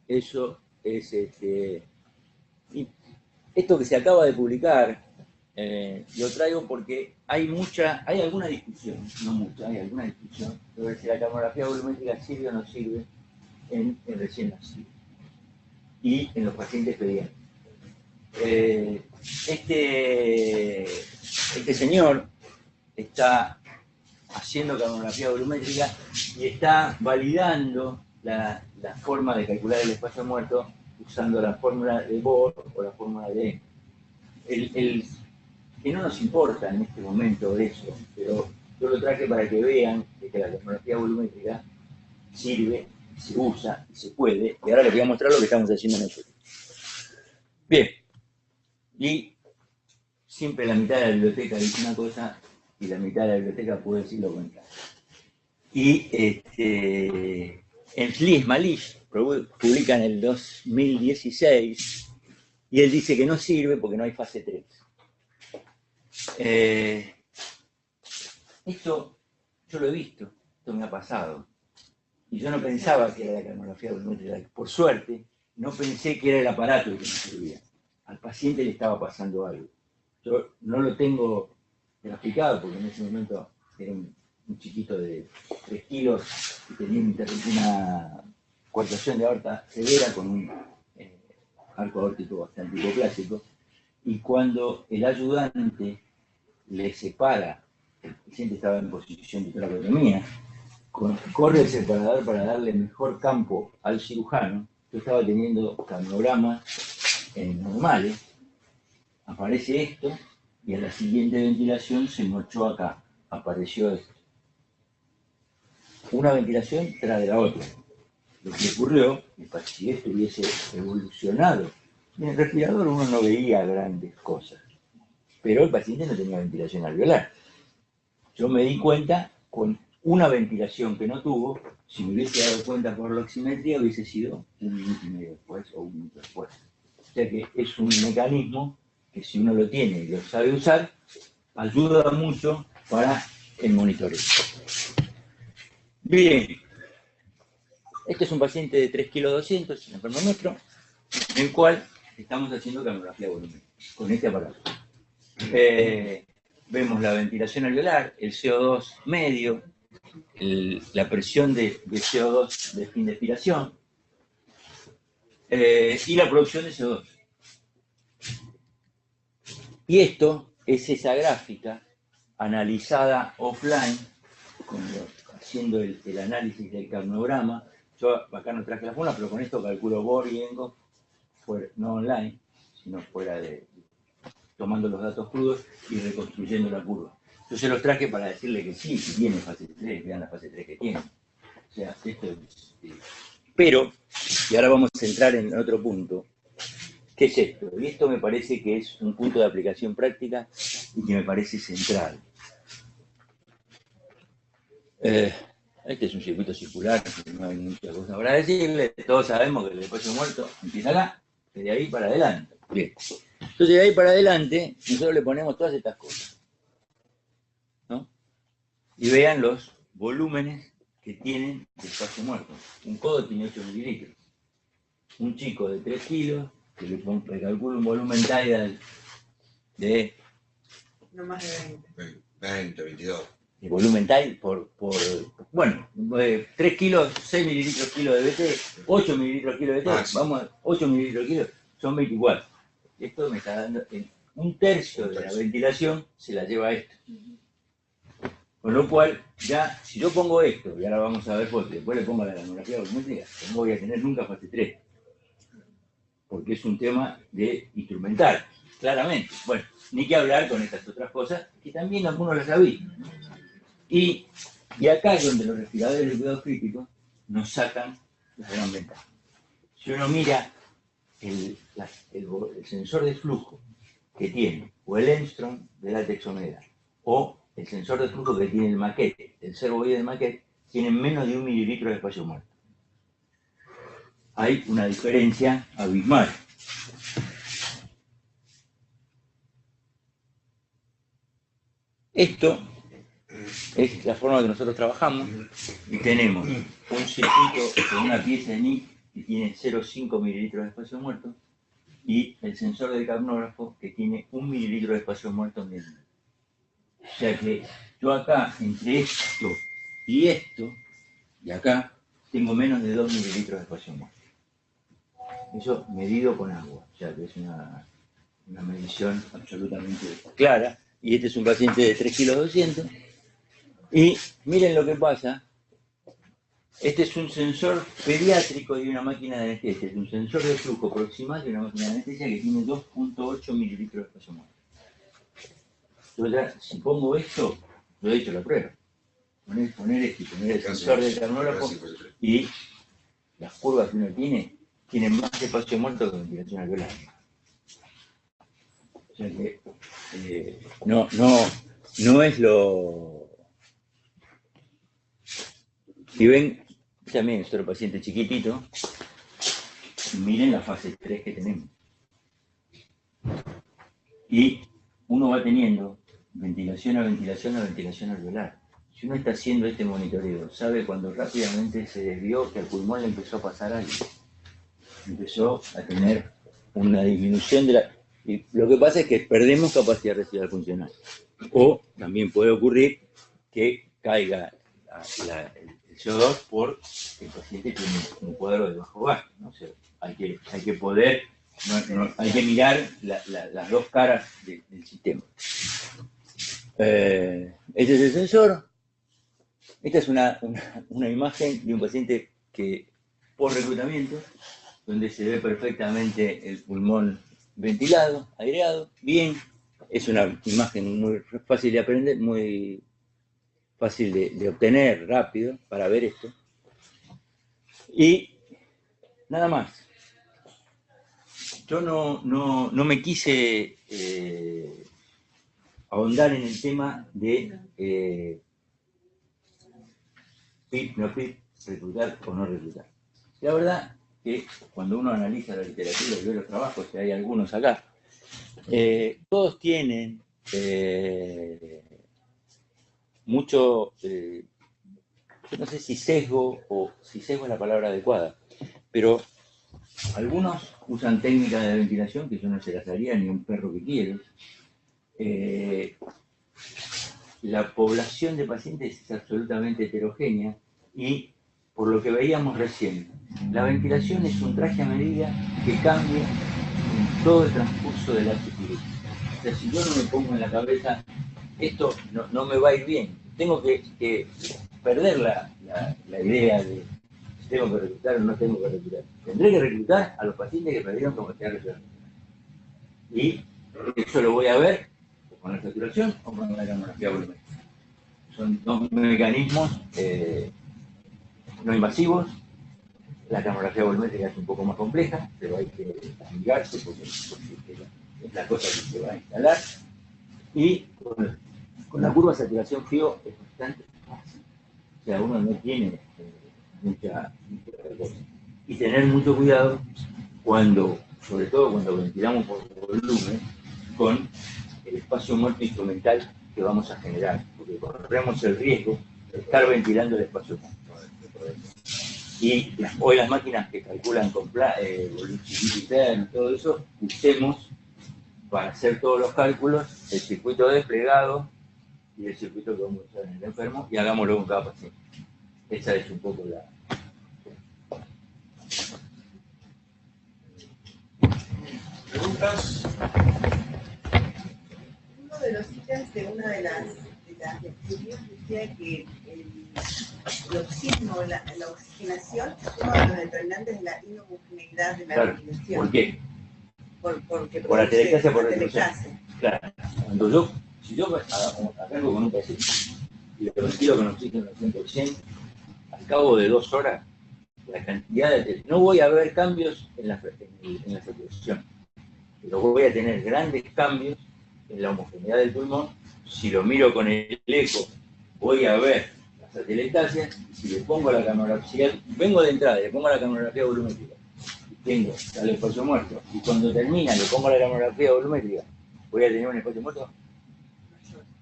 Eso es y esto que se acaba de publicar, lo traigo porque hay alguna discusión, no mucha, hay alguna discusión sobre si la capnografía volumétrica sirve o no sirve en el recién nacido y en los pacientes pediátricos. Este señor está haciendo capnografía volumétrica y está validando la forma de calcular el espacio muerto usando la fórmula de Bohr o la fórmula de que no nos importa en este momento eso, pero yo lo traje para que vean que la capnografía volumétrica sirve, se usa y se puede, y ahora les voy a mostrar lo que estamos haciendo nosotros. Bien, y siempre la mitad de la biblioteca dice una cosa y la mitad de la biblioteca puede decir lo contrario. Y en Sliss Malish publica en el 2016 y él dice que no sirve porque no hay fase 3. Esto yo lo he visto, esto me ha pasado. Y yo no pensaba que era la capnografía volumétrica. Por suerte, no pensé que era el aparato el que me servía. Al paciente le estaba pasando algo. Yo no lo tengo graficado porque en ese momento era un chiquito de 3 kilos y tenía una coartación de aorta severa con un arco aórtico bastante hipoplásico. Y cuando el ayudante le separa, el paciente estaba en posición de trabetomía, corre el separador para darle mejor campo al cirujano. Yo estaba teniendo capnogramas normales, aparece esto, y a la siguiente ventilación se mochó acá, apareció esto. Una ventilación tras de la otra. Lo que ocurrió, si esto hubiese evolucionado, en el respirador uno no veía grandes cosas, pero el paciente no tenía ventilación alveolar. Yo me di cuenta con una ventilación que no tuvo, si me hubiese dado cuenta por la oximetría hubiese sido 1 minuto y medio después o 1 minuto después. O sea que es un mecanismo que si uno lo tiene y lo sabe usar, ayuda mucho para el monitoreo. Bien, este es un paciente de 3,2 kilos, en enfermo nuestro, en el cual estamos haciendo capnografía volumétrica con este aparato. Vemos la ventilación alveolar, el CO2 medio, la presión de CO2 de fin de expiración y la producción de CO2. Y esto es esa gráfica analizada offline, haciendo el análisis del capnograma. Yo acá no traje la fórmula, pero con esto calculo Bohr y Einthoff no online, sino fuera de, tomando los datos crudos y reconstruyendo la curva. Yo se los traje para decirle que sí, que tiene fase 3, vean la fase 3 que tiene. O sea, esto es... Pero, y ahora vamos a entrar en otro punto, ¿qué es esto? Y esto me parece que es un punto de aplicación práctica y que me parece central. Este es un circuito circular, no hay muchas cosas para decirle, todos sabemos que el espacio muerto empieza acá, y de ahí para adelante. Bien. Entonces de ahí para adelante, nosotros le ponemos todas estas cosas, ¿no? Y vean los volúmenes que tienen de espacio muerto. Un codo tiene 8 mililitros. Un chico de 3 kilos, que le calculo un volumen tidal de... No más de 20. 20, 22. El volumen tidal bueno, 3 kilos, 6 mililitros kilo de BT, 8 mililitros kilo de BT, vamos, 8 mililitros kilo, son 24. Esto me está dando, un tercio de la ventilación se la lleva esto. Con lo cual, ya, si yo pongo esto, y ahora vamos a ver porque después le pongo la granulografía volumétrica, no voy a tener nunca fase 3. Porque es un tema de instrumental, claramente. Bueno, ni que hablar con estas otras cosas, que también algunos las sabían. Y acá es donde los respiradores de cuidado crítico nos sacan la gran ventaja. Si uno mira el sensor de flujo que tiene, o el Engstrom de látex omega, o el sensor de flujo que tiene el maquete, el servoide de maquete, tienen menos de 1 mililitro de espacio muerto. Hay una diferencia abismal. Esto es la forma que nosotros trabajamos y tenemos un circuito con una pieza de NIC que tiene 0,5 mililitros de espacio muerto y el sensor del capnógrafo que tiene 1 mililitro de espacio muerto mismo. O sea que yo acá, entre esto, y acá, tengo menos de 2 mililitros de espacio muerto. Eso medido con agua, o sea que es una medición absolutamente clara. Y este es un paciente de 3 kilos 200. Y miren lo que pasa. Este es un sensor pediátrico de una máquina de anestesia. Es un sensor de flujo proximal de una máquina de anestesia que tiene 2,8 mililitros de espacio muerto. Entonces, si pongo esto, lo he hecho la prueba. Poner esto y poner el sensor del capnógrafo y las curvas que uno tienen más espacio muerto que ventilación alveolar. O sea que no es lo... Si ven, también es otro paciente chiquitito, miren la fase 3 que tenemos. Y uno va teniendo ventilación a ventilación a ventilación alveolar. Si uno está haciendo este monitoreo, sabe cuando rápidamente se desvió que al pulmón le empezó a pasar algo. Empezó a tener una disminución de la... Y lo que pasa es que perdemos capacidad residual funcional. O también puede ocurrir que caiga el CO2 porque el paciente tiene un cuadro de bajo gasto, ¿no? O sea, hay que poder, hay que mirar las dos caras del sistema. Este es el sensor. Esta es una imagen de un paciente que por reclutamiento, donde se ve perfectamente el pulmón ventilado, aireado, bien. Es una imagen muy fácil de aprender, muy fácil de obtener, rápido, para ver esto. Y nada más. Yo no me quise ahondar en el tema de PIP, no PIP, reclutar o no reclutar. La verdad que cuando uno analiza la literatura y ve los trabajos, que hay algunos acá, todos tienen mucho, yo no sé si sesgo o si sesgo es la palabra adecuada, pero algunos usan técnicas de ventilación que yo no se las haría ni a un perro que quiero. La población de pacientes es absolutamente heterogénea y, por lo que veíamos recién, la ventilación es un traje a medida que cambia en todo el transcurso del acto quirúrgico. O sea, si yo no me pongo en la cabeza, esto no me va a ir bien. Tengo que perder la idea de tengo que reclutar o no tengo que reclutar. Tendré que reclutar a los pacientes que perdieron capacidad respiratoria. Y eso lo voy a ver con la saturación o con la camografía volumétrica. Son dos mecanismos no invasivos. La camografía volumétrica es un poco más compleja, pero hay que amigarse porque es la cosa que se va a instalar. Y con la curva de saturación FIO es bastante fácil. O sea, uno no tiene mucha cosa. Y tener mucho cuidado sobre todo cuando ventilamos por volumen, con el espacio muerto instrumental que vamos a generar, porque corremos el riesgo de estar ventilando el espacio muerto. Y hoy las máquinas que calculan con volumen interno, todo eso, usemos para hacer todos los cálculos el circuito desplegado y el circuito que vamos a usar en el enfermo y hagámoslo con cada paciente. Esa es un poco la... ¿Preguntas? Uno de los ítems de una de las estudios decía que el oxígeno, la oxigenación es uno de los determinantes de la inhomogeneidad de la ventilación. ¿Por qué? Porque por la telectasia, por la telectasia. Claro. Si yo arranco con un paciente y lo ventilo con oxígeno al 100%, al cabo de 2 horas, la cantidad de... No voy a ver cambios en la saturación, pero voy a tener grandes cambios en la homogeneidad del pulmón. Si lo miro con el eco, voy a ver las atelectasias, y si le pongo la camografía, vengo de entrada, le pongo la camografía volumétrica, tengo el espacio muerto, y cuando termina le pongo la camografía volumétrica, voy a tener un espacio muerto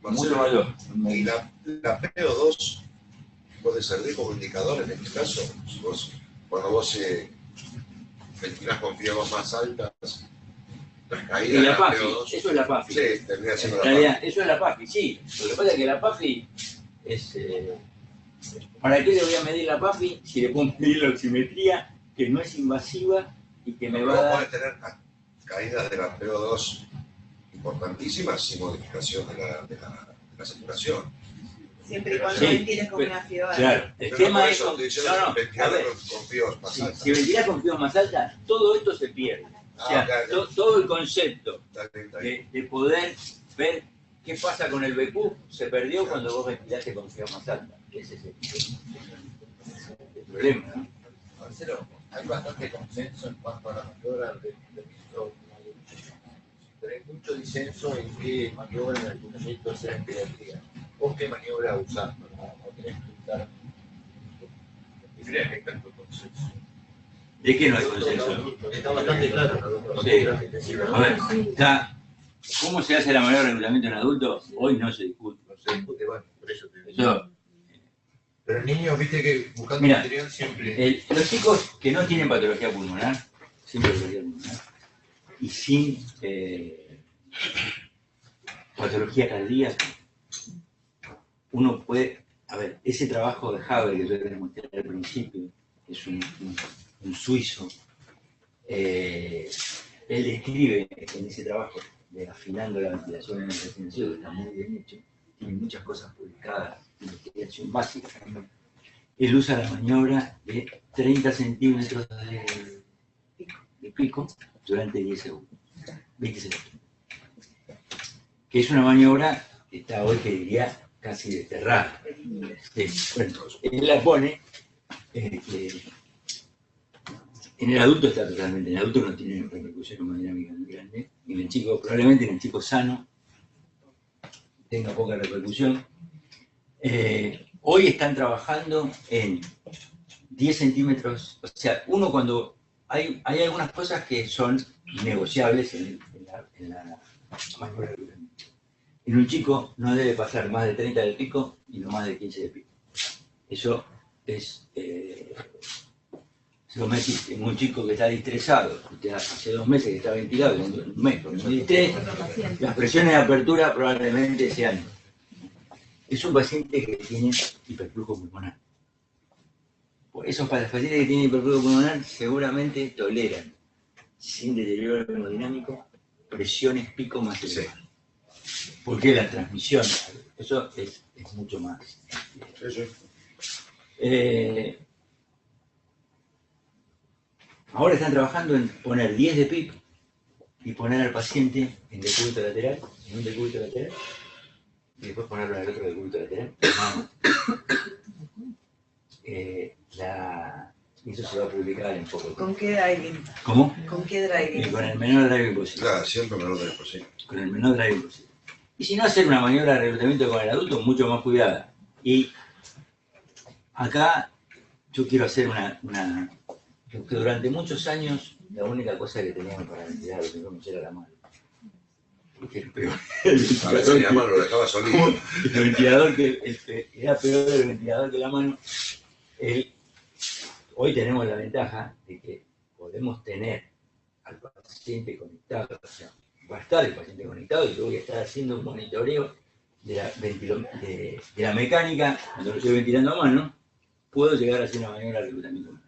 mucho mayor. Y la PO2 puede servir como indicador en este caso. Cuando vos ventilás con FIO2 más altas, las caídas Y de la PAFI, PO2. eso es la PAFI. Sí, termina siendo En la realidad, PAFI. eso es la PAFI, sí. Lo que pasa es que la PAFI es... ¿Para qué le voy a medir la PAFI si le puedo medir la oximetría, que no es invasiva y que me va a Vos dar... podés tener caídas de la PO2 importantísimas sin modificación de la saturación. Siempre y cuando Sí, ventiles con una FIO. Claro, el Pero tema por es... eso estoy diciendo No, no, ventilar a ver, con FIO2 más altas. si ventilás con FIO más alta, todo esto se pierde. O sea, claro. todo el concepto Está bien. de poder ver qué pasa con el BQ se perdió cuando vos ventilaste con FIO más alta. Ese es el problema, ¿no? Marcelo, hay bastante consenso en cuanto a la maniobra del ministro, pero hay mucho disenso en qué maniobra en el ayuntamiento sea en pediatría. ¿Vos qué maniobra usás? ¿No tenés que usar? ¿Y crees que hay tanto consenso? ¿De qué no hay consenso? Está bastante claro, ¿no? Sí. A ver, ¿cómo se hace la maniobra de regulamiento en adultos? Hoy no se discute. No se discute, bueno, por eso te digo. Eso, Pero el niño, viste que buscando Mira, material siempre... los chicos que no tienen patología pulmonar, sin patología pulmonar, y sin patología cardíaca, uno puede, a ver, ese trabajo de Haber que yo les mostré al principio, es un suizo, él describe en ese trabajo de afinando la ventilación en el recién nacido, que está muy bien hecho, tiene muchas cosas publicadas, investigación básica. Él usa la maniobra de 30 centímetros de pico durante 10 segundos, 20 segundos. Que es una maniobra que está hoy, que diría, casi desterrada. Bueno, él la pone, en el adulto está totalmente, en el adulto no tiene repercusión hemodinámica muy grande, y en el chico, probablemente en el chico sano, tenga poca repercusión. Hoy están trabajando en 10 centímetros, o sea, uno cuando hay algunas cosas que son negociables en la maniobra de regulamiento. En un chico no debe pasar más de 30 del pico y no más de 15 del pico. Eso es, si vos me decís, en un chico que está distresado, que hace 2 meses que está ventilado, en un mes con un distrés, las presiones de apertura probablemente sean... Es un paciente que tiene hiperflujo pulmonar. Por esos pacientes que tienen hiperflujo pulmonar seguramente toleran, sin deterioro hemodinámico, presiones pico más elevadas. Porque la transmisión, eso es mucho más. Ahora están trabajando en poner 10 de PIP y poner al paciente en decúbito lateral, en un decúbito lateral, y después ponerlo en el otro decúbito lateral. Y eso se va a publicar en poco. ¿Con qué driving? ¿Cómo? ¿Con qué driving? Con el menor driving posible. Claro, siempre menor driving posible. Con el menor driving posible. Y si no, hacer una maniobra de reclutamiento con el adulto mucho más cuidada. Y acá yo quiero hacer que durante muchos años la única cosa que teníamos para ventilar los enfermos era la mano. Porque era peor. A veces la mano lo dejaba solito. El ventilador era peor el ventilador que la mano. Hoy tenemos la ventaja de que podemos tener al paciente conectado, o sea, va a estar el paciente conectado y yo voy a estar haciendo un monitoreo de la mecánica, cuando lo estoy ventilando a mano, puedo llegar a hacer una maniobra de reclutamiento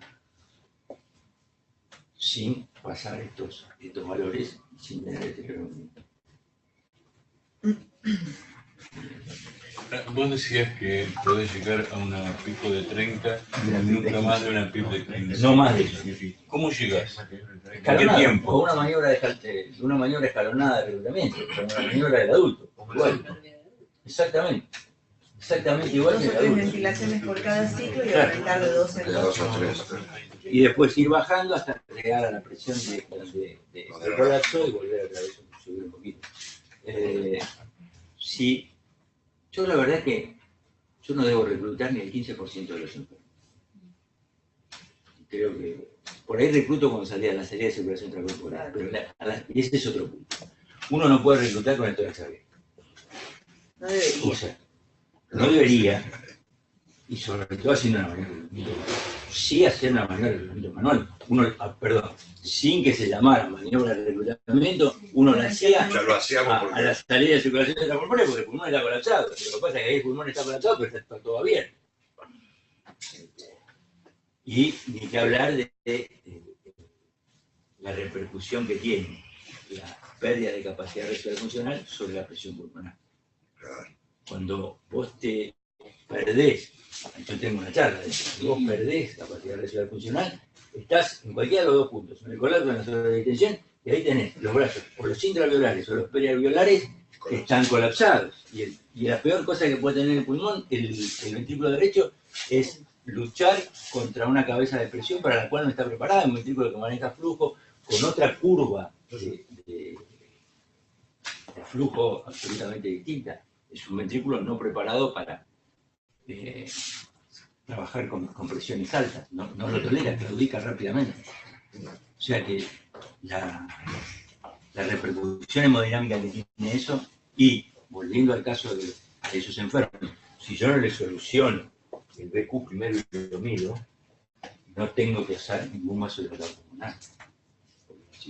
sin pasar estos valores, sin tener este reclutamiento. Vos decías que podés llegar a una pico de 30, nunca más de una pico de 15. No más de eso. ¿Cómo llegás? ¿En qué tiempo? O una maniobra escalonada de reclutamiento, como una maniobra del adulto. Igual. Exactamente. Exactamente igual que el 2 o 3 adulto. ventilaciones por cada ciclo y Claro. aumentar de 2 en De 2 o 3. Y después ir bajando hasta llegar a la presión de colapso y volver otra vez a subir un poquito. Sí, yo la verdad que yo no debo reclutar ni el 15% de los enfermos. Creo que por ahí recluto cuando salía la salida de circulación intracorporal, pero y ese es otro punto. Uno no puede reclutar con el tórax abierto. No debería. O sea, no debería, y sobre todo haciendo una maniobra de reclutamiento. Sí hacer una maniobra de reclutamiento manual. Sin que se llamara maniobra de reclutamiento, uno la hacía Ya lo hacíamos a porque la salida de circulación intracorpórea porque el pulmón está colapsado. Lo que pasa es que ahí el pulmón está colapsado, pero está todo abierto. Y ni que hablar de la repercusión que tiene la pérdida de capacidad respirar funcional sobre la presión pulmonar. Cuando vos te perdés, yo tengo una charla de eso, si vos perdés capacidad respirar funcional, estás en cualquiera de los dos puntos, en el colapso, en la sobredistensión, y ahí tenés los brazos, o los intraviolares o los perialveolares, que están colapsados. Y la peor cosa que puede tener el pulmón, el ventrículo derecho, es luchar contra una cabeza de presión para la cual no está preparada, un ventrículo que maneja flujo, con otra curva de flujo absolutamente distinta. Es un ventrículo no preparado para trabajar con presiones altas, no lo tolera, claudica rápidamente. O sea que la repercusión hemodinámica que tiene eso, y volviendo al caso de esos enfermos, si yo no les soluciono el BQ primero y lo mido, no tengo que hacer ningún vasodilatador pulmonar.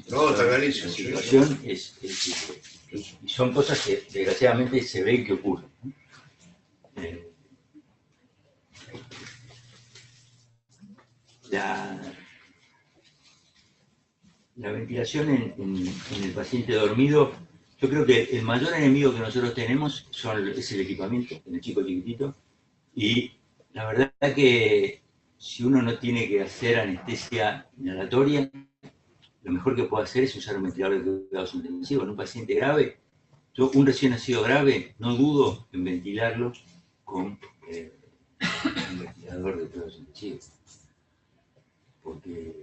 no, está clarísimo. La situación es y son cosas que desgraciadamente se ven que ocurren. La ventilación en el paciente dormido, yo creo que el mayor enemigo que nosotros tenemos es el equipamiento, en el chico chiquitito, y la verdad que si uno no tiene que hacer anestesia inhalatoria, lo mejor que puede hacer es usar un ventilador de cuidados intensivos. En un paciente grave, un recién nacido grave, no dudo en ventilarlo con un ventilador de cuidados intensivos. Porque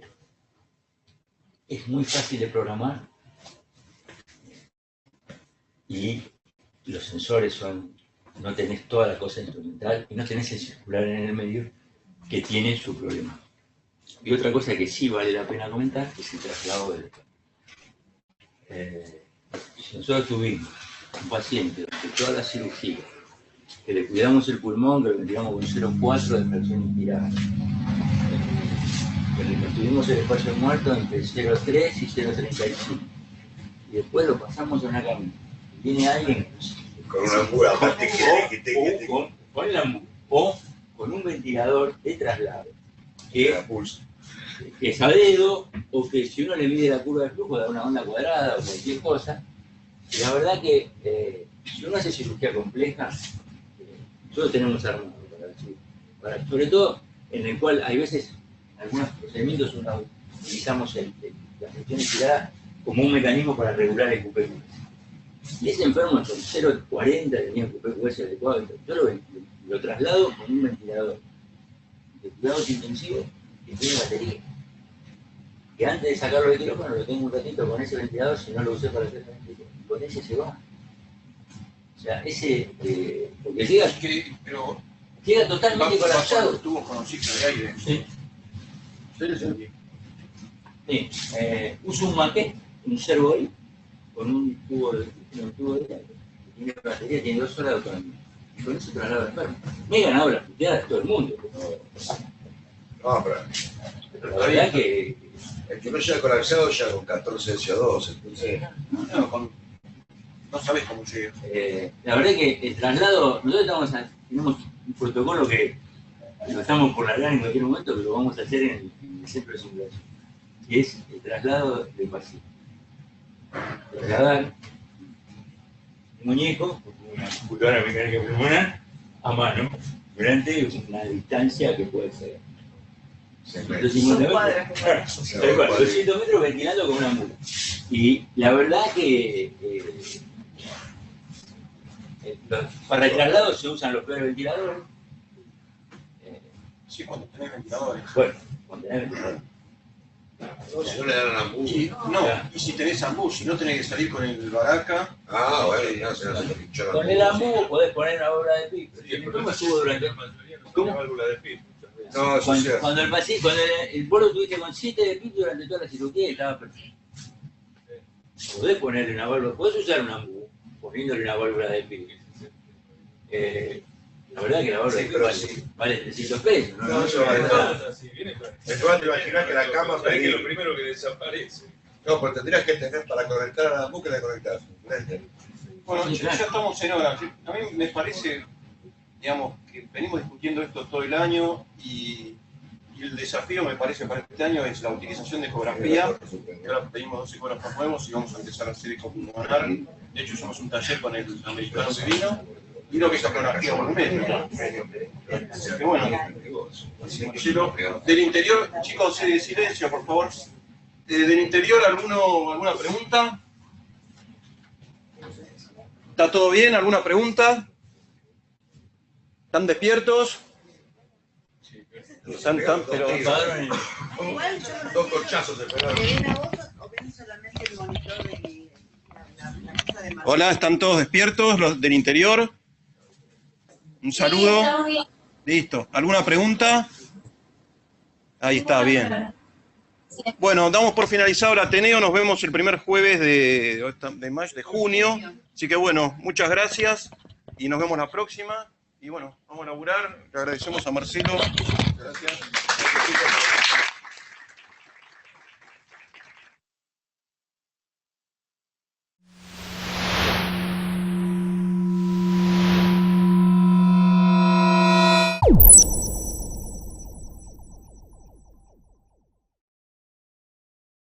es muy fácil de programar y los sensores no tenés toda la cosa instrumental y no tenés el circular en el medio que tiene su problema. Y otra cosa que sí vale la pena comentar es el traslado del si nosotros tuvimos un paciente de toda la cirugía, que le cuidamos el pulmón, que lo ventilamos con 0,4 de fracción inspirada, que le construimos el espacio muerto entre 0,3 y 0,35, y después lo pasamos a una camilla. Viene alguien Con una ambula, o con un ventilador de traslado, que la pulsa. es a dedo, o que si uno le mide la curva de flujo da una onda cuadrada o cualquier cosa. Y la verdad que si uno hace cirugía compleja, nosotros tenemos armado para sobre todo en el cual hay veces algunos procedimientos uno utilizamos la gestión estirada como un mecanismo para regular el QPQS. Y ese enfermo con 0,40 tenía un QPQS adecuado. Yo lo traslado con un ventilador de cuidados intensivos que tiene batería. Que antes de sacarlo del quirófano lo tengo un ratito con ese ventilador, si no lo usé para hacer la y con ese se va. O sea, ese, porque Pero llega totalmente colapsado. Tubos con oxígeno de aire. Sí. Sí. Uso un maquet, un servoil, con un tubo de aire, que tiene batería, tiene 2 horas de autonomía. Y con eso traslado al enfermo. Me he ganado las puteadas de todo el mundo. No, Pero la verdad que el que no llega colapsado llega con 14 de CO2. Entonces, No sabes cómo llega. la verdad que el traslado, nosotros tenemos un protocolo que lo estamos por largar en cualquier momento, pero lo vamos a hacer en el centro de simulación, que es el traslado del paciente. Trasladar un muñeco, una computadora mecánica pulmonar, a mano, durante una distancia que puede ser 150 metros. Tal cual, 200 metros ventilando con una mula. Y la verdad que para el traslado se usan los peores ventiladores. Sí, cuando tenés ventiladores. Bueno, cuando tenés ventiladores. no, si no le dan a la ambulancia. Y si tenés ambú, si no tenés que salir con el baraca. Ah, bueno, ya se hace pinchar. Con el ambú podés poner una válvula de PIP. El problema estuvo durante. ¿Cómo? Válvula de PIP. No, eso sí. Cuando el paciente, cuando el polo tuviste con 7 de PIP durante toda la cirugía y estaba perfecto. Podés ponerle una válvula, podés usar un ambú poniéndole una válvula de PIP. La verdad que la válvula de PIP vale 300 pesos. No, eso vale nada. Después te imaginas que la cama Es que lo primero que desaparece. No, pues tendrías que tener para conectar a la ambú que la conectás. Bueno, Sí, ya claro. estamos en hora. A mí me parece, digamos, que venimos discutiendo esto todo el año y el desafío, me parece, para este año es la utilización de ecografía. Ahora pedimos 2 ecógrafos nuevos y vamos a empezar a hacer ecopulmonar. De hecho, hicimos un taller con el americano que vino y lo que es ecografía volumétrica. Así que bueno, Marcelo, del interior, chicos, silencio, por favor. Del interior, ¿alguna pregunta? ¿Está todo bien? ¿Alguna pregunta? ¿Están despiertos? Están, pero... Igual yo no 2 corchazos se pegaron. ¿ven a vos o ven solamente el monitor de la cosa de Marcelo? Hola, ¿están todos despiertos los del interior? Un saludo. Listo. ¿Alguna pregunta? Ahí está, bien. Bueno, damos por finalizado el Ateneo. Nos vemos el primer jueves de junio. Así que bueno, muchas gracias y nos vemos la próxima. Y bueno, vamos a laburar. Le agradecemos a Marcelo. Gracias.